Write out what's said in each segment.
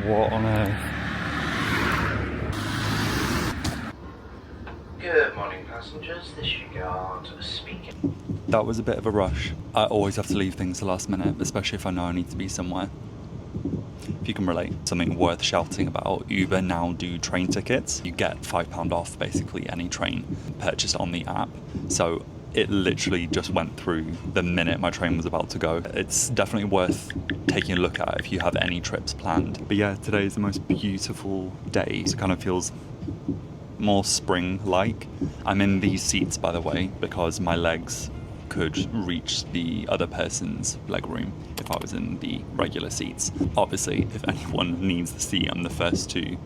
What on earth? Good morning, passengers. This is your guard speaking. That was a bit of a rush. I always have to leave things the last minute, especially if I know I need to be somewhere. If you can relate, something worth shouting about, Uber now do train tickets. You get £5 off basically any train purchased on the app. So it literally just went through the minute my train was about to go. It's definitely worth taking a look at if you have any trips planned. But yeah, today is the most beautiful day. It kind of feels more spring-like. I'm in these seats, by the way, because my legs could reach the other person's leg room if I was in the regular seats. Obviously, if anyone needs the seat, I'm the first to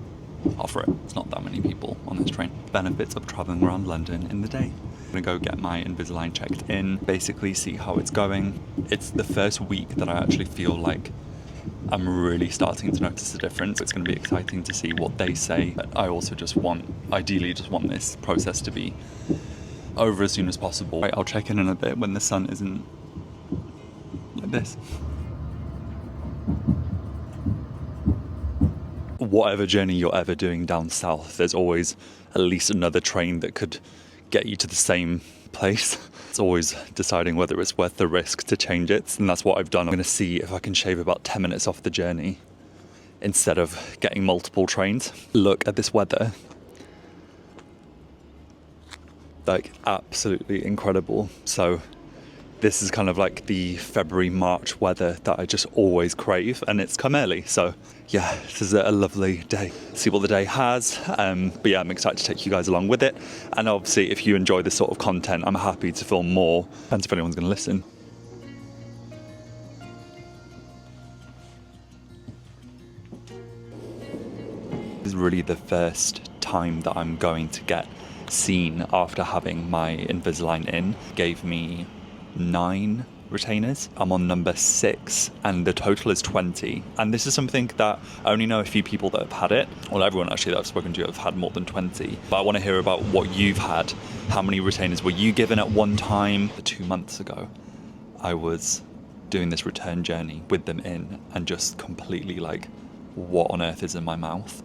offer it. It's not that many people on this train. Benefits of traveling around London in the day. I'm gonna go get my Invisalign checked in, basically see how it's going. It's the first week that I actually feel like I'm really starting to notice the difference. It's going to be exciting to see what they say. But I also ideally just want this process to be over as soon as possible. Right, I'll check in a bit when the sun isn't like this. Whatever journey you're ever doing down south, there's always at least another train that could get you to the same place. It's always deciding whether it's worth the risk to change it, and that's what I've done. I'm going to see if I can shave about 10 minutes off the journey instead of getting multiple trains. Look at this weather. Like, absolutely incredible. So this is kind of like the February, March weather that I just always crave, and it's come early. So yeah, this is a lovely day. See what the day has. But yeah, I'm excited to take you guys along with it. And obviously, if you enjoy this sort of content, I'm happy to film more. Depends if anyone's going to listen. This is really the first time that I'm going to get seen after having my Invisalign in. Gave me 9 retainers. I'm on number 6 and the total is 20. And this is something that I only know a few people that have had it. Well, everyone actually that I've spoken to have had more than 20. But I want to hear about what you've had. How many retainers were you given at one time? 2 months ago, I was doing this return journey with them in and just completely like, what on earth is in my mouth?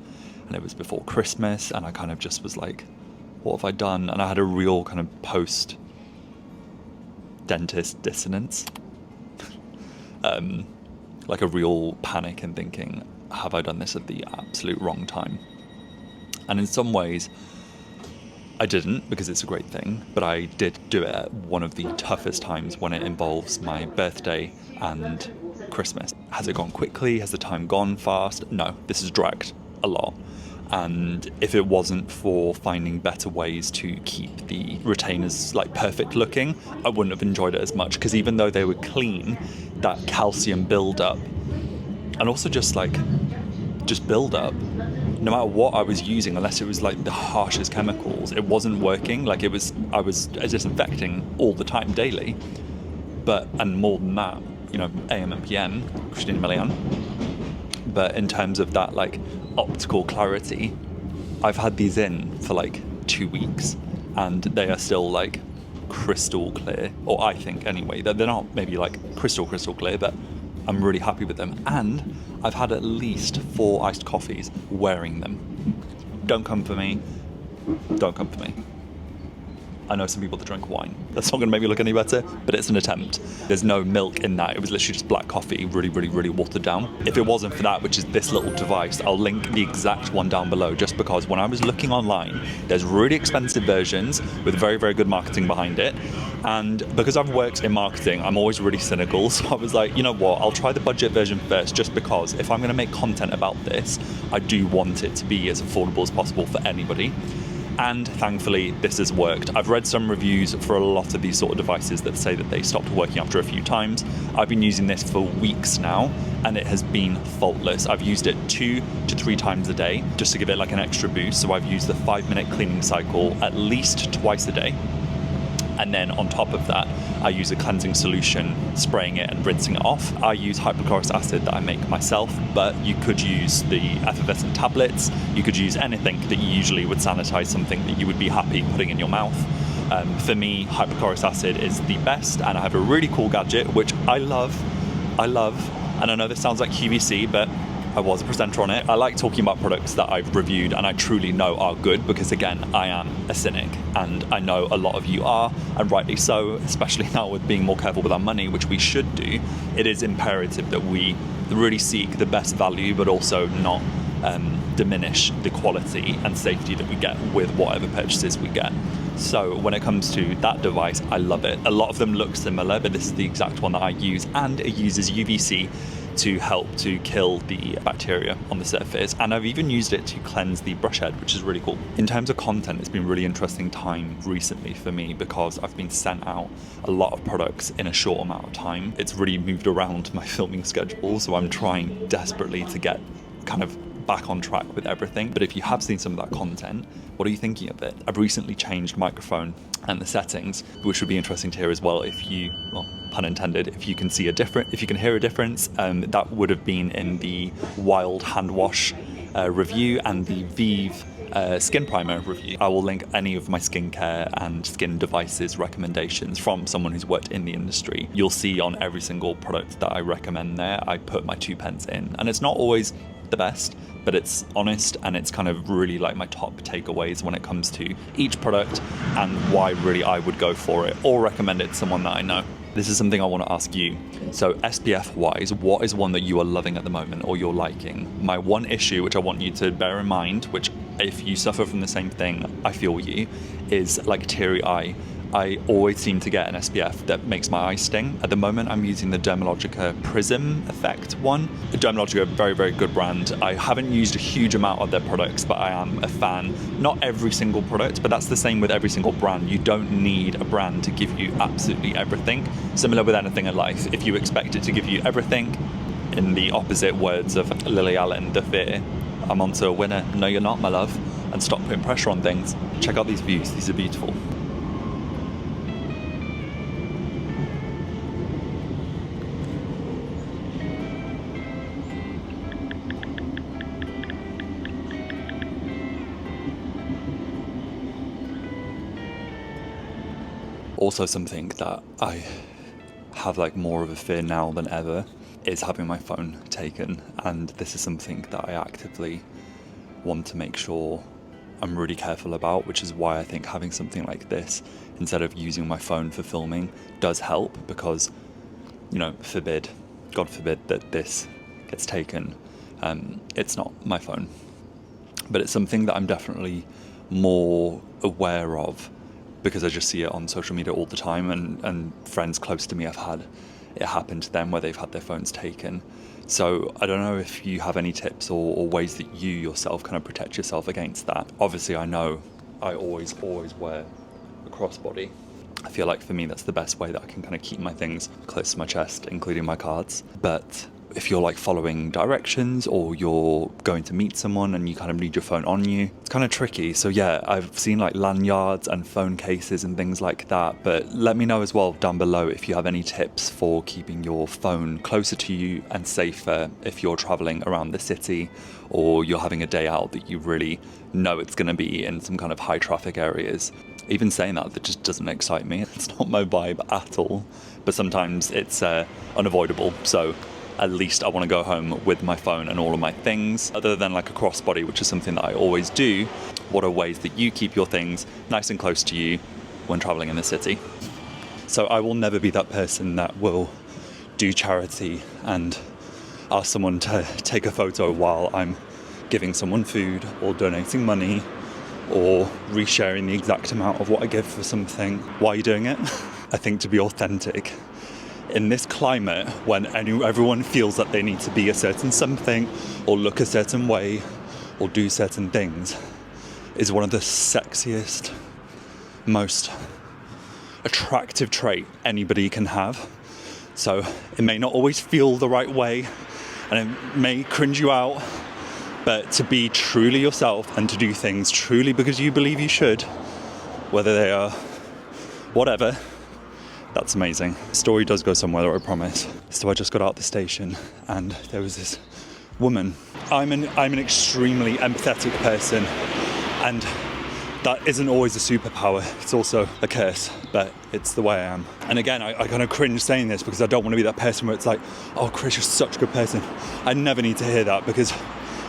And it was before Christmas and I kind of just was like, what have I done? And I had a real kind of post dentist dissonance, like a real panic and thinking, have I done this at the absolute wrong time? And in some ways I didn't, because it's a great thing, but I did do it at one of the toughest times when it involves my birthday and Christmas. Has it gone quickly? Has the time gone fast? No, this has dragged a lot. And if it wasn't for finding better ways to keep the retainers like perfect looking, I wouldn't have enjoyed it as much, because even though they were clean, that calcium build-up and also just build up, no matter what I was using, unless it was like the harshest chemicals, it wasn't working. Like I was disinfecting all the time, daily, and more than that, AM and PM, Christine Millian. But in terms of that like optical clarity, I've had these in for like 2 weeks and they are still like crystal clear, or I think anyway. They're not maybe like crystal clear, but I'm really happy with them. And I've had at least 4 iced coffees wearing them. Don't come for me. I know some people that drink wine. That's not going to make me look any better, but it's an attempt. There's no milk in that. It was literally just black coffee, really, really, really watered down. If it wasn't for that, which is this little device, I'll link the exact one down below, just because when I was looking online, there's really expensive versions with very, very good marketing behind it. And because I've worked in marketing, I'm always really cynical. So I was like, you know what, I'll try the budget version first, just because if I'm going to make content about this, I do want it to be as affordable as possible for anybody. And thankfully, this has worked. I've read some reviews for a lot of these sort of devices that say that they stopped working after a few times. I've been using this for weeks now, and it has been faultless. I've used it 2 to 3 times a day, just to give it like an extra boost. So I've used the 5-minute cleaning cycle at least twice a day. And then on top of that, I use a cleansing solution, spraying it and rinsing it off. I use hypochlorous acid that I make myself, but you could use the effervescent tablets. You could use anything that you usually would sanitize something that you would be happy putting in your mouth. For me, hypochlorous acid is the best, and I have a really cool gadget, which I love. And I know this sounds like QVC, but I was a presenter on it. I like talking about products that I've reviewed and I truly know are good because, again, I am a cynic and I know a lot of you are, and rightly so, especially now with being more careful with our money, which we should do. It is imperative that we really seek the best value, but also not diminish the quality and safety that we get with whatever purchases we get. So when it comes to that device, I love it. A lot of them look similar, but this is the exact one that I use, and it uses UVC to help to kill the bacteria on the surface, and I've even used it to cleanse the brush head, which is really cool. In terms of content, it's been a really interesting time recently for me because I've been sent out a lot of products in a short amount of time. It's really moved around my filming schedule, so I'm trying desperately to get kind of back on track with everything. But if you have seen some of that content, what are you thinking of it? I've recently changed microphone and the settings, which would be interesting to hear as well if you, well, pun intended, if you can hear a difference. That would have been in the Wild hand wash review and the Vive skin primer review. I will link any of my skincare and skin devices recommendations from someone who's worked in the industry. You'll see on every single product that I recommend there, I put my 2 pence in, and it's not always the best, but it's honest, and it's kind of really like my top takeaways when it comes to each product and why really I would go for it or recommend it to someone that I know. This is something I want to ask you. So SPF wise, what is one that you are loving at the moment or you're liking? My one issue, which I want you to bear in mind, which if you suffer from the same thing, I feel you, is like teary eye. I always seem to get an SPF that makes my eyes sting. At the moment, I'm using the Dermalogica Prism Effect one. Dermalogica, very, very good brand. I haven't used a huge amount of their products, but I am a fan. Not every single product, but that's the same with every single brand. You don't need a brand to give you absolutely everything. Similar with anything in life. If you expect it to give you everything, in the opposite words of Lily Allen, The Fear, I'm onto a winner. No, you're not, my love. And stop putting pressure on things. Check out these views. These are beautiful. Also, something that I have like more of a fear now than ever is having my phone taken, and this is something that I actively want to make sure I'm really careful about, which is why I think having something like this instead of using my phone for filming does help, because, you know, God forbid that this gets taken, it's not my phone, but it's something that I'm definitely more aware of because I just see it on social media all the time, and friends close to me have had it happen to them where they've had their phones taken. So I don't know if you have any tips or ways that you yourself kind of protect yourself against that. Obviously, I know I always wear a crossbody. I feel like for me that's the best way that I can kind of keep my things close to my chest, including my cards. But if you're like following directions or you're going to meet someone and you kind of need your phone on you, it's kind of tricky. So yeah, I've seen like lanyards and phone cases and things like that, but let me know as well down below if you have any tips for keeping your phone closer to you and safer if you're traveling around the city or you're having a day out that you really know it's going to be in some kind of high traffic areas. Even saying that just doesn't excite me. It's not my vibe at all, but sometimes it's unavoidable. So at least I want to go home with my phone and all of my things. Other than like a crossbody, which is something that I always do, what are ways that you keep your things nice and close to you when traveling in the city? So I will never be that person that will do charity and ask someone to take a photo while I'm giving someone food or donating money or resharing the exact amount of what I give for something. Why are you doing it? I think to be authentic. In this climate, when everyone feels that they need to be a certain something or look a certain way or do certain things, is one of the sexiest, most attractive trait anybody can have. So it may not always feel the right way and it may cringe you out, but to be truly yourself and to do things truly because you believe you should, whether they are whatever, that's amazing. The story does go somewhere, I promise. So I just got out the station and there was this woman. I'm an extremely empathetic person, and that isn't always a superpower. It's also a curse, but it's the way I am. And again, I kind of cringe saying this because I don't want to be that person where it's like, oh, Chris, you're such a good person. I never need to hear that because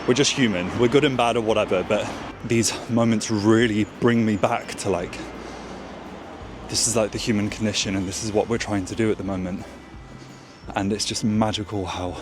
we're just human. We're good and bad or whatever, but these moments really bring me back to like, this is like the human condition and this is what we're trying to do at the moment. And it's just magical how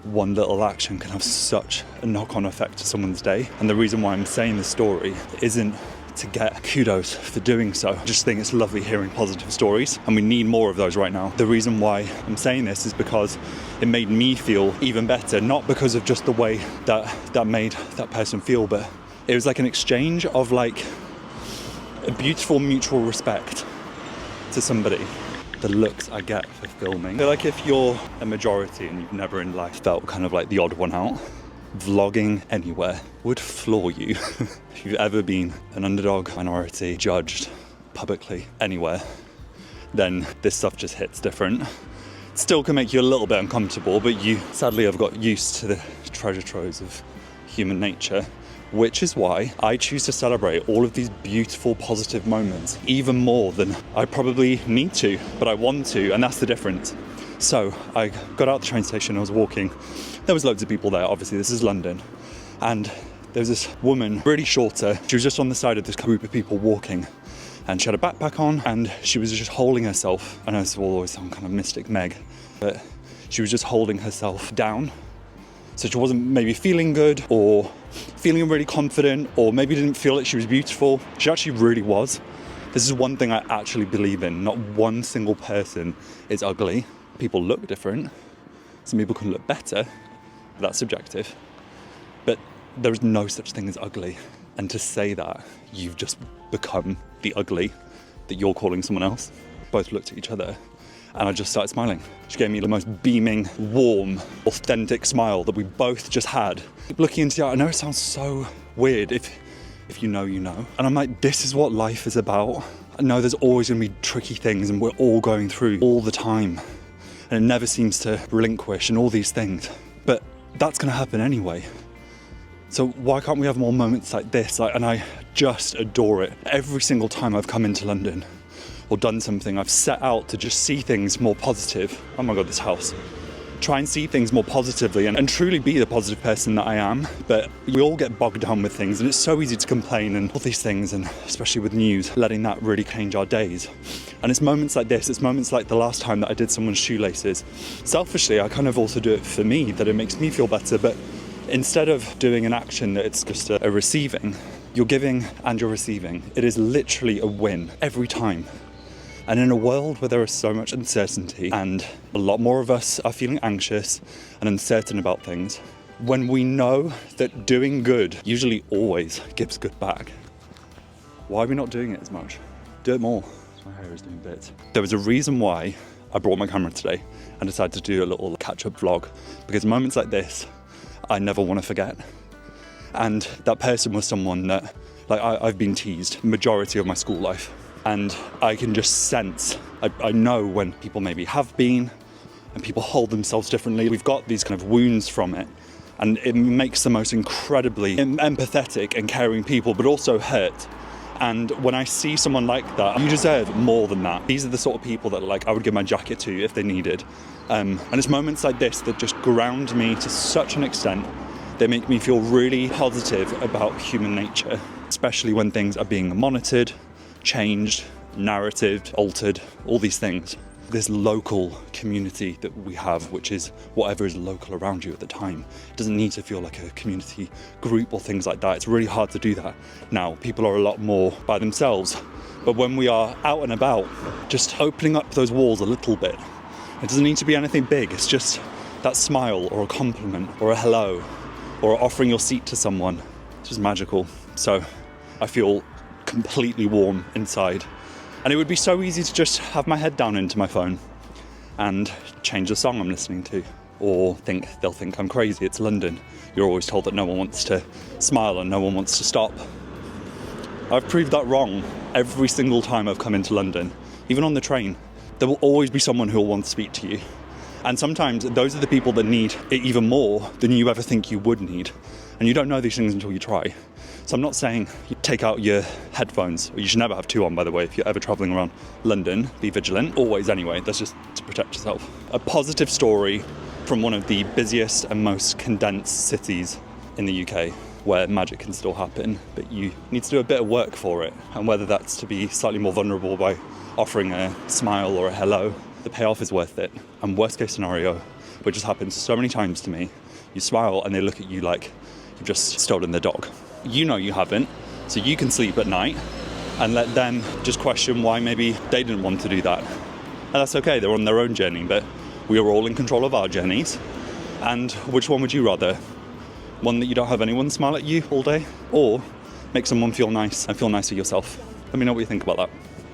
one little action can have such a knock-on effect to someone's day. And the reason why I'm saying this story isn't to get kudos for doing so. I just think it's lovely hearing positive stories, and we need more of those right now. The reason why I'm saying this is because it made me feel even better, not because of just the way that made that person feel, but it was like an exchange of like a beautiful mutual respect to somebody. The looks I get for filming. I feel like if you're a majority and you've never in life felt kind of like the odd one out, vlogging anywhere would floor you. If you've ever been an underdog, minority, judged publicly anywhere, then this stuff just hits different. It still can make you a little bit uncomfortable, but you sadly have got used to the treasure troves of human nature, which is why I choose to celebrate all of these beautiful, positive moments, even more than I probably need to, but I want to, and that's the difference. So I got out the train station, I was walking. There was loads of people there, obviously, this is London. And there was this woman, really shorter. She was just on the side of this group of people walking. And she had a backpack on, and she was just holding herself. I know this will always sound kind of Mystic Meg, but she was just holding herself down. So she wasn't maybe feeling good or feeling really confident, or maybe didn't feel like she was beautiful. She actually really was. This is one thing I actually believe in. Not one single person is ugly. People look different. Some people can look better. That's subjective. But there is no such thing as ugly. And to say that you've just become the ugly that you're calling someone else. Both looked at each other. And I just started smiling. She gave me the most beaming, warm, authentic smile that we both just had. Looking into the eye, I know it sounds so weird, if you know, you know. And I'm like, this is what life is about. I know there's always gonna be tricky things and we're all going through all the time. And it never seems to relinquish and all these things. But that's gonna happen anyway. So why can't we have more moments like this? And I just adore it. Every single time I've come into London, or done something, I've set out to just see things more positive. Oh my God, this house. Try and see things more positively and truly be the positive person that I am. But we all get bogged down with things and it's so easy to complain and all these things, and especially with news, letting that really change our days. And it's moments like this, it's moments like the last time that I did someone's shoelaces. Selfishly, I kind of also do it for me, that it makes me feel better, but instead of doing an action that it's just a receiving, you're giving and you're receiving. It is literally a win every time. And in a world where there is so much uncertainty and a lot more of us are feeling anxious and uncertain about things, when we know that doing good usually always gives good back, why are we not doing it as much? Do it more. My hair is doing bits. There was a reason why I brought my camera today and decided to do a little catch-up vlog, because moments like this, I never want to forget. And that person was someone that, like, I've been teased majority of my school life. And I can just sense, I know when people maybe have been and people hold themselves differently. We've got these kind of wounds from it, and it makes the most incredibly empathetic and caring people, but also hurt. And when I see someone like that, you deserve more than that. These are the sort of people that like I would give my jacket to if they needed. And it's moments like this that just ground me to such an extent. They make me feel really positive about human nature, especially when things are being monitored, changed, narratived, altered, all these things. This local community that we have, which is whatever is local around you at the time. It doesn't need to feel like a community group or things like that. It's really hard to do that now. People are a lot more by themselves. But when we are out and about, just opening up those walls a little bit. It doesn't need to be anything big. It's just that smile or a compliment or a hello or offering your seat to someone. It's just magical. So I feel completely warm inside. And it would be so easy to just have my head down into my phone and change the song I'm listening to, or they'll think I'm crazy. It's London. You're always told that no one wants to smile and no one wants to stop. I've proved that wrong every single time I've come into London. Even on the train, there will always be someone who will want to speak to you. And sometimes those are the people that need it even more than you ever think you would need. And you don't know these things until you try. So I'm not saying you take out your headphones, or you should never have two on, by the way, if you're ever traveling around London. Be vigilant, always anyway, that's just to protect yourself. A positive story from one of the busiest and most condensed cities in the UK, where magic can still happen, but you need to do a bit of work for it. And whether that's to be slightly more vulnerable by offering a smile or a hello, the payoff is worth it. And worst case scenario, which has happened so many times to me, you smile and they look at you like you've just stolen their dog. You know you haven't, so you can sleep at night and let them just question why maybe they didn't want to do that. And that's okay, they're on their own journey, but we are all in control of our journeys. And which one would you rather? One that you don't have anyone smile at you all day, or make someone feel nice and feel nice with yourself? Let me know what you think about that.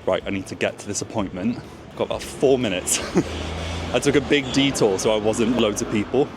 Right, I need to get to this appointment. I've got about 4 minutes. I took a big detour so I wasn't loads of people.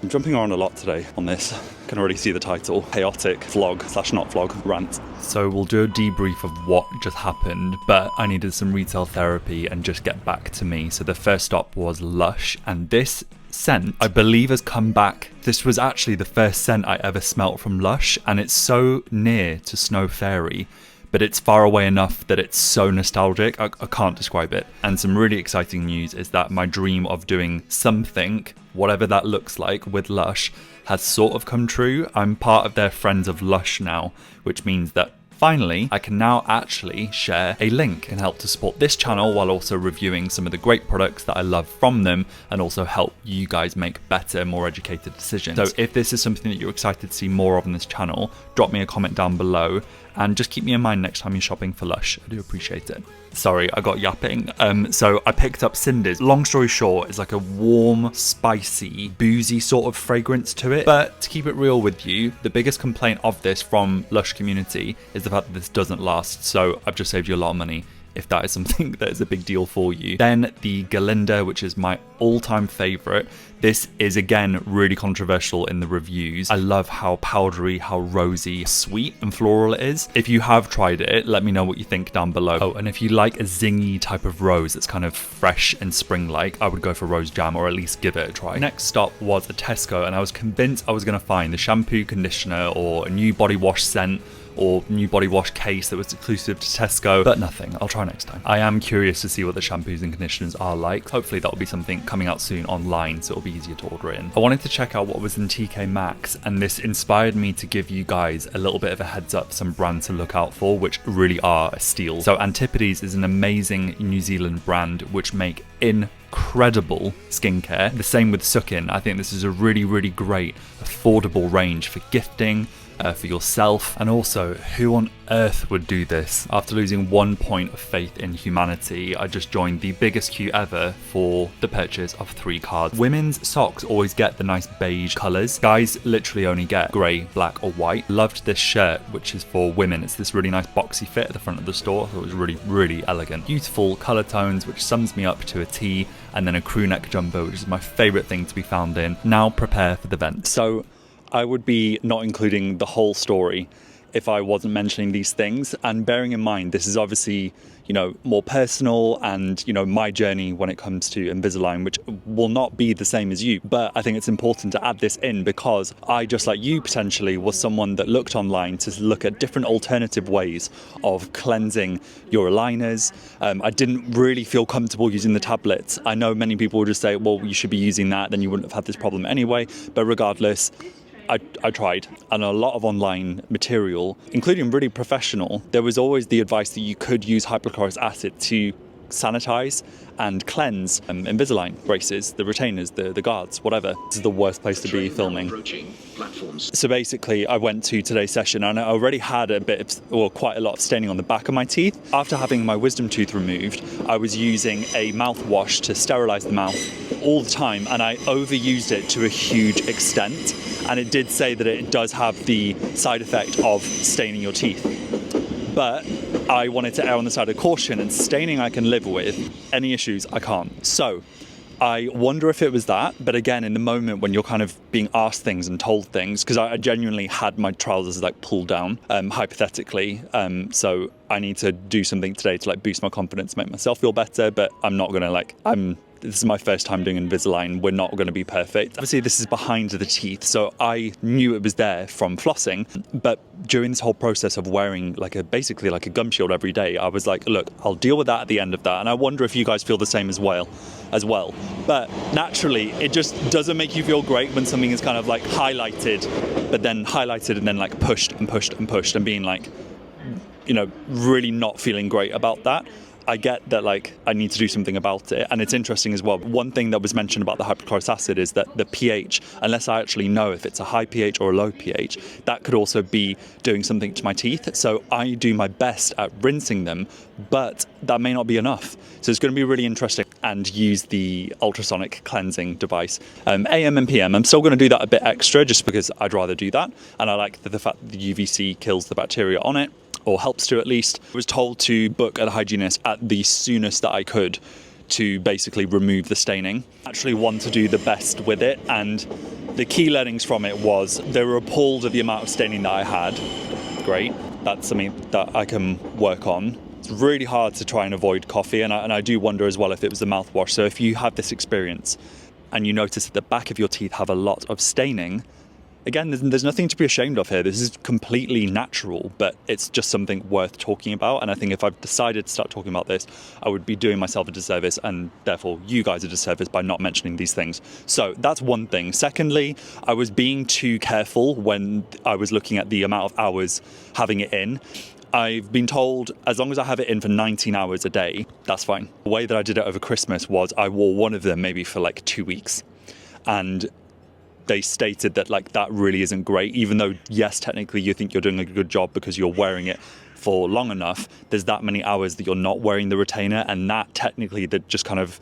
I'm jumping around a lot today on this. Can already see the title, chaotic vlog / not vlog rant. So we'll do a debrief of what just happened, but I needed some retail therapy and just get back to me. So the first stop was Lush, and this scent I believe has come back. This was actually the first scent I ever smelt from Lush, and it's so near to Snow Fairy, but it's far away enough that it's so nostalgic, I can't describe it. And some really exciting news is that my dream of doing something, whatever that looks like, with Lush has sort of come true. I'm part of their Friends of Lush now, which means that finally, I can now actually share a link and help to support this channel while also reviewing some of the great products that I love from them, and also help you guys make better, more educated decisions. So if this is something that you're excited to see more of on this channel, drop me a comment down below and just keep me in mind next time you're shopping for Lush. I do appreciate it. Sorry, I got yapping. So I picked up Cinder's. Long story short, it's like a warm, spicy, boozy sort of fragrance to it. But to keep it real with you, the biggest complaint of this from Lush community is the fact that this doesn't last. So I've just saved you a lot of money if that is something that is a big deal for you. Then the Galinda, which is my all-time favorite. This is again really controversial in the reviews. I love how powdery, how rosy, sweet and floral it is. If you have tried it, let me know what you think down below. Oh, and if you like a zingy type of rose that's kind of fresh and spring-like, I would go for rose jam, or at least give it a try. Next stop was a Tesco, and I was convinced I was going to find the shampoo, conditioner, or a new body wash scent, or new body wash case that was exclusive to Tesco, but nothing. I'll try next time. I am curious to see what the shampoos and conditioners are like. Hopefully that'll be something coming out soon online, so it'll be easier to order in. I wanted to check out what was in TK Maxx, and this inspired me to give you guys a little bit of a heads up, some brands to look out for, which really are a steal. So Antipodes is an amazing New Zealand brand which make incredible skincare. The same with Sukin. I think this is a really, really great, affordable range for gifting, for yourself, and also who on earth would do this? After losing 1 point of faith in humanity, I just joined the biggest queue ever for the purchase of 3 cards. Women's socks always get the nice beige colours. Guys literally only get grey, black or white. Loved this shirt, which is for women. It's this really nice boxy fit at the front of the store. So it was really, really elegant. Beautiful colour tones, which sums me up to a T, and then a crew neck jumper, which is my favourite thing to be found in. Now prepare for the vent. So I would be not including the whole story if I wasn't mentioning these things, and bearing in mind this is obviously, you know, more personal, and you know, my journey when it comes to Invisalign, which will not be the same as you, but I think it's important to add this in because I, just like you potentially, was someone that looked online to look at different alternative ways of cleansing your aligners. I didn't really feel comfortable using the tablets. I know many people will just say, well, you should be using that, then you wouldn't have had this problem anyway, but regardless, I tried, and a lot of online material, including really professional, there was always the advice that you could use hypochlorous acid to sanitize and cleanse Invisalign braces, the retainers, the guards, whatever. This is the worst place to be filming. So basically, I went to today's session and I already had quite a lot of staining on the back of my teeth. After having my wisdom tooth removed, I was using a mouthwash to sterilize the mouth all the time, and I overused it to a huge extent. And it did say that it does have the side effect of staining your teeth. But I wanted to err on the side of caution, and staining I can live with, any issues I can't. So I wonder if it was that, but again, in the moment when you're kind of being asked things and told things, because I genuinely had my trousers like pulled down, hypothetically, so I need to do something today to like boost my confidence, make myself feel better, but I'm not gonna I'm this is my first time doing Invisalign. We're not going to be perfect. Obviously, this is behind the teeth, so I knew it was there from flossing. But during this whole process of wearing basically like a gum shield every day, I was like, look, I'll deal with that at the end of that. And I wonder if you guys feel the same as well. But naturally, it just doesn't make you feel great when something is kind of like highlighted, but then highlighted and then like pushed and pushed and pushed and being like, you know, really not feeling great about that. I get that like I need to do something about it. And it's interesting as well. One thing that was mentioned about the hypochlorous acid is that the pH, unless I actually know if it's a high pH or a low pH, that could also be doing something to my teeth. So I do my best at rinsing them, but that may not be enough. So it's going to be really interesting, and use the ultrasonic cleansing device. AM and PM, I'm still going to do that a bit extra just because I'd rather do that. And I like the fact that the UVC kills the bacteria on it, or helps to at least. I was told to book a hygienist at the soonest that I could to basically remove the staining. I actually want to do the best with it, and the key learnings from it was they were appalled at the amount of staining that I had. Great, that's something that I can work on. It's really hard to try and avoid coffee, and I do wonder as well if it was the mouthwash. So if you have this experience and you notice that the back of your teeth have a lot of staining, again, there's nothing to be ashamed of here. This is completely natural, but it's just something worth talking about. And I think if I've decided to start talking about this, I would be doing myself a disservice and therefore you guys a disservice by not mentioning these things. So that's one thing. Secondly, I was being too careful when I was looking at the amount of hours having it in. I've been told as long as I have it in for 19 hours a day, that's fine. The way that I did it over Christmas was I wore one of them maybe for like 2 weeks. And they stated that like that really isn't great, even though yes, technically you think you're doing a good job because you're wearing it for long enough. There's that many hours that you're not wearing the retainer, and that technically that just kind of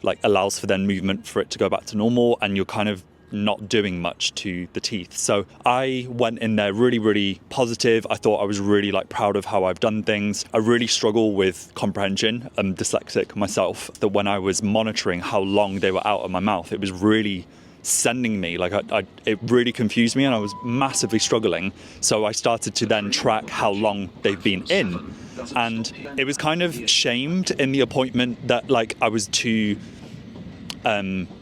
like allows for then movement for it to go back to normal, and you're kind of not doing much to the teeth. So I went in there really, really positive. I thought I was really like proud of how I've done things. I really struggle with comprehension. I'm dyslexic myself, that when I was monitoring how long they were out of my mouth, it was really sending me like it really confused me, and I was massively struggling. So I started to then track how long they've been in, and it was kind of shamed in the appointment that like I was too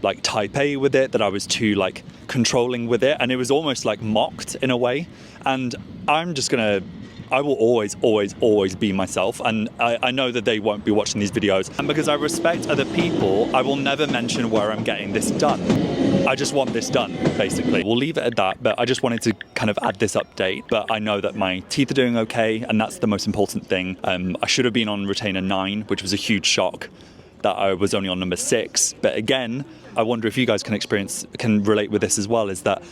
like type A with it, that I was too like controlling with it, and it was almost like mocked in a way. And I will always be myself, and I know that they won't be watching these videos, and because I respect other people, I will never mention where I'm getting this done. I just want this done, basically. We'll leave it at that, but I just wanted to kind of add this update. But I know that my teeth are doing okay, and that's the most important thing. I should have been on retainer 9, which was a huge shock that I was only on number 6. But again, I wonder if you guys can relate with this as well, is that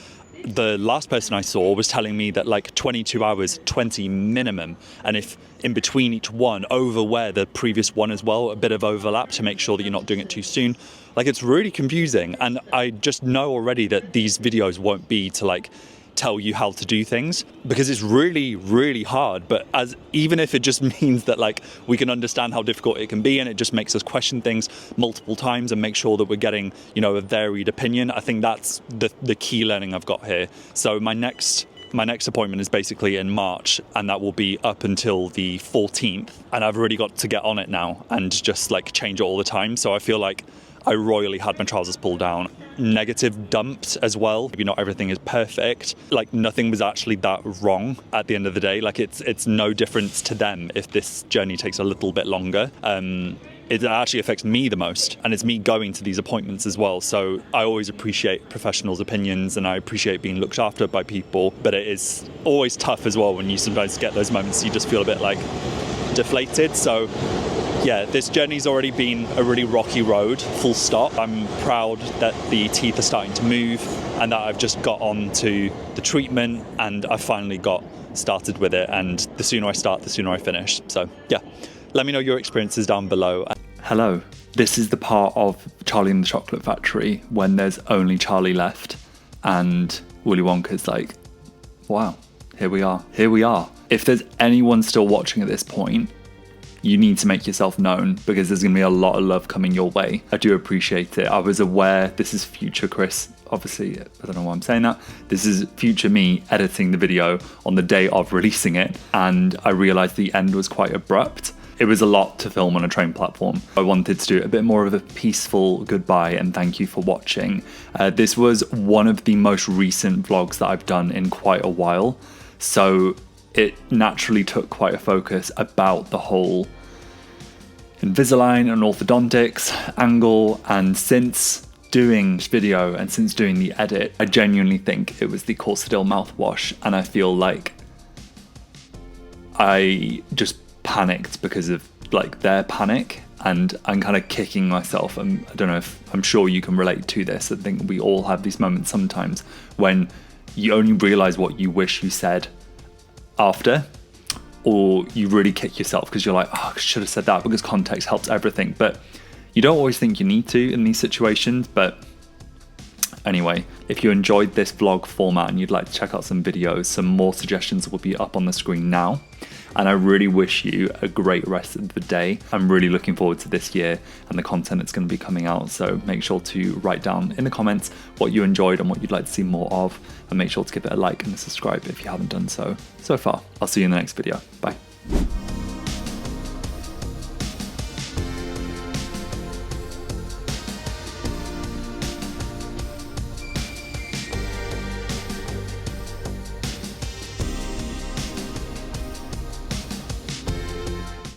the last person I saw was telling me that like 22 hours, 20 minimum. And if in between each one, overwear the previous one as well, a bit of overlap to make sure that you're not doing it too soon. Like, it's really confusing. And I just know already that these videos won't be to like tell you how to do things, because it's really, really hard. But even if it just means that like we can understand how difficult it can be, and it just makes us question things multiple times and make sure that we're getting, you know, a varied opinion, I think that's the key learning I've got here. So my next appointment is basically in March, and that will be up until the 14th, and I've really got to get on it now and just like change it all the time. So I feel like I royally had my trousers pulled down. Negative dumped as well. Maybe not everything is perfect. Like, nothing was actually that wrong at the end of the day. Like, it's no difference to them if this journey takes a little bit longer. It actually affects me the most, and it's me going to these appointments as well. So I always appreciate professionals' opinions, and I appreciate being looked after by people, but it is always tough as well when you sometimes get those moments you just feel a bit like deflated. So yeah, this journey's already been a really rocky road, full stop. I'm proud that the teeth are starting to move, and that I've just got on to the treatment, and I finally got started with it. And the sooner I start, the sooner I finish. So yeah, let me know your experiences down below. Hello, this is the part of Charlie and the Chocolate Factory when there's only Charlie left, and Willy Wonka's like, wow, here we are. If there's anyone still watching at this point, you need to make yourself known, because there's going to be a lot of love coming your way. I do appreciate it. I was aware this is future Chris. Obviously, I don't know why I'm saying that. This is future me editing the video on the day of releasing it, and I realized the end was quite abrupt. It was a lot to film on a train platform. I wanted to do a bit more of a peaceful goodbye and thank you for watching. This was one of the most recent vlogs that I've done in quite a while, so it naturally took quite a focus about the whole Invisalign and orthodontics angle, and since doing this video and since doing the edit, I genuinely think it was the corsodyl mouthwash, and I feel like I just panicked because of like their panic, and I'm kind of kicking myself. I don't know if, I'm sure you can relate to this. I think we all have these moments sometimes when you only realize what you wish you said after, or you really kick yourself because you're like, oh, I should have said that, because context helps everything. But you don't always think you need to in these situations. But anyway, if you enjoyed this vlog format and you'd like to check out some videos, some more suggestions will be up on the screen now. And I really wish you a great rest of the day. I'm really looking forward to this year and the content that's going to be coming out. So make sure to write down in the comments what you enjoyed and what you'd like to see more of. And make sure to give it a like and a subscribe if you haven't done so far. I'll see you in the next video. Bye.